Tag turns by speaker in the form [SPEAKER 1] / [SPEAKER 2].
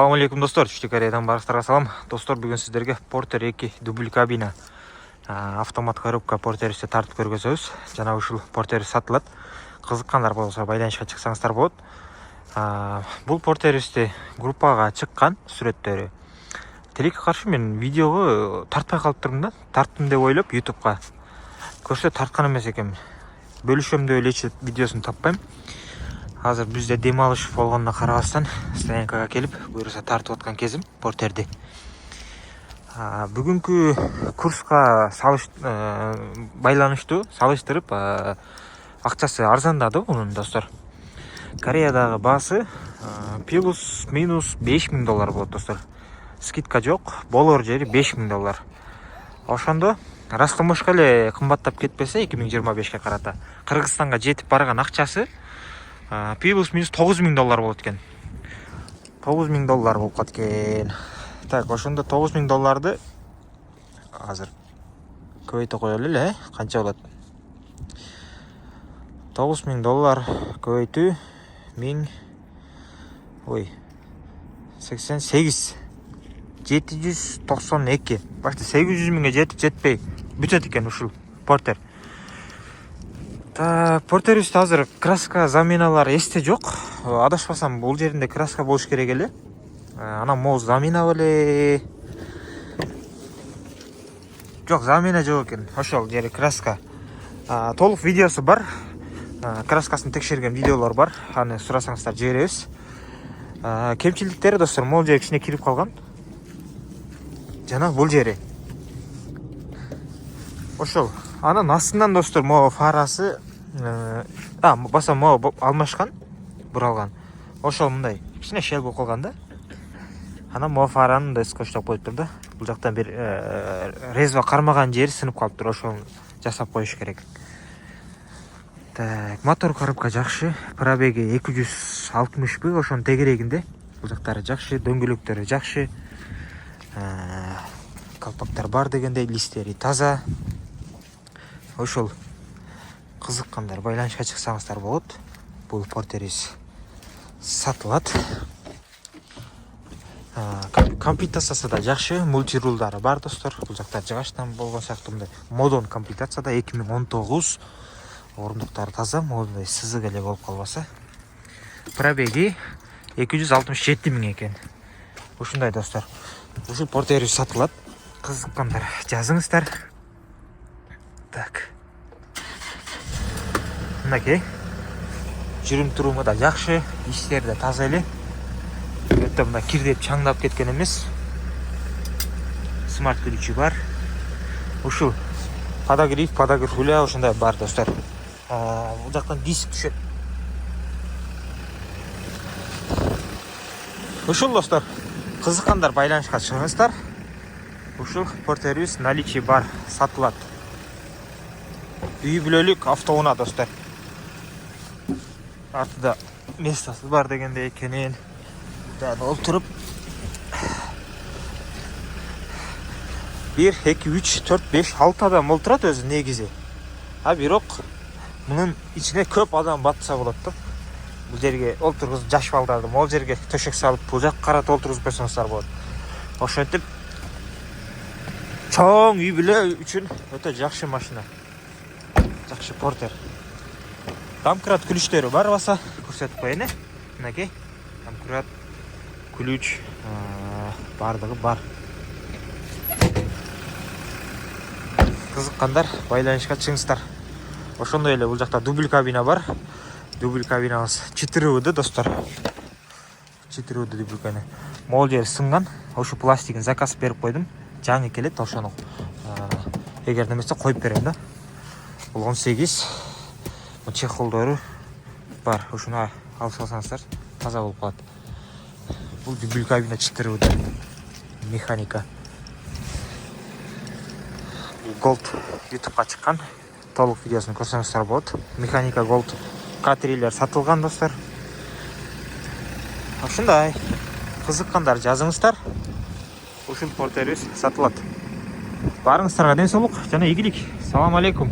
[SPEAKER 1] Assalamu alaikum достор, Түштүк Кореядан барыңыздарга салам. Достор, бүгүн сиздерге Porter 2 дубль кабина автомат коробка Porter'и тартып көргөзөбүз. Жана ушул Porter сатылат. Кызыккандар болсо байланышка чыксаңыздар болот. Бул Porter'и группага чыккан сүрөттөрү. Тилекке каршы мен видеого тартпай калыптырмын да. Тарттым деп ойлоп YouTubeга. Көрсө тарткан эмес экен. Бөлүшөм деп эле видеосун таппайм. Азыр бизде дем алыш болгонуна карабастан стоянкага келип, буюрса тартып аткан кезим Porter'ди. Бүгүнкү курска байланыштуу салыштырып, акчасы арзандады мунун достор. Кореядагы баасы плюс-минус $5000 болот достор. Скидка жок, болор жери $5000. Ошондо растамошка эле кымбаттап кетпесе 2025-ке карата Кыргызстанга жетип барган акчасы плюс-минус $9000 болот экен. $9000 болуп калат экен. Так, ошондо $9000 азыр көбөйтө коелу эле, канча болот? $9000 көбөйтүү 88 792. Башта 800 миңге жетпей бүтөт экен ушул Porter. Porter'ибизде азыр краска заменалары эсте жок. Адашпасам бул жеринде краска болуш керек эле. Анан могу замена эле. Жок, замена жок экен. Ошол жери краска. Толук видеосу бар. Краскасын текшерген видеолор бар. Аны сурасаңыздар жиберебиз. Кемчиликтери достор, могул жери кичине кирип калган. Жана бул жери. Ошол. Анан астынан достор могу фарасы баса могу алмашкан, буралган. Ошол мындай кичине шел болуп калган да. Анан могу фараны мындай скотчтоп коюптур да. Бул жактан бир резва кармаган жери сынып калыптыр. Ошону жасап коюш керек. Так, мотор коробка жакшы. Пробеги 260 ошонун тегерегинде. Бул жактары жакшы, дөңгөлөктөрү жакшы. Калпактар бар дегендей, листери таза. Ошол кызыккандар байланышка чыксаңыздар болот. Бул Porter'ибиз сатылат. Комплектациясы да жакшы, мультирулдары бар достор. Бул жакта жыгачтан болгон сыяктуу мындай модон комплектацияда 2019. Орундуктары таза, моундай сызык эле болуп калбаса. Пробеги 267 миң экен. Ушундай достор. Ушул Porter'ибиз сатылат. Кызыккандар жазыңыздар. Так. Мынакей. Жүрүм туруму да жакшы, иштери да таза эле. Өтө мына кирдеп чаңдап кеткен эмес. Смарт ключи бар. Ушул подогрев руля ошондой бар достор. Бул жактан диск түшөт. Ушул достор, кызыккандар байланышка чыгыңыздар. Ушул Porter'ибиз наличие бар, сатылат. Үй бүлөлүк автоунаа достор. Артыда местасы бар дегенде экенин. Дагы олтуруп 1, 2, 3, 4, 5, 6 адам олтурат өзү негизи. Бирок мунун ичине көп адам батса болот да. Бул жерге олтургуз жаш балдарды могул жерге төшөк салып, бул жак карата олтургузуп койсоңуздар болот. Ошентип чоң үй бүлө үчүн өтө жакшы машина. Жакшы Porter. Домкрат ключтөрү бар баса, көрсөтүп коеюн. Мынакей, домкрат, ключ бардыгы бар. Кызыккандар байланышка чыгыңыздар. Ошондой эле бул жакта дубль кабина бар. Дубль кабинабыз 4 достор. 4 дубль кабина. Могул жери сынган. Ошо пластигин заказ берип койдум. Жаңы келет, ошону эгер немесе коюп берем да. Бул 18. Чехолдору бар. Ушуна алып салсаңыздар таза болуп калат. Бул дубль кабина 4 механика. Gold YouTube'га чыккан. Толук видеосун көрсөңүздөр болот. Механика Gold K3'лер сатылган достор. Ушундай. Кызыккандар жазыңыздар. Ушул Porter'ибиз сатылат. Барыңыздарга ден соолук жана ийгилик. Салам алейкум.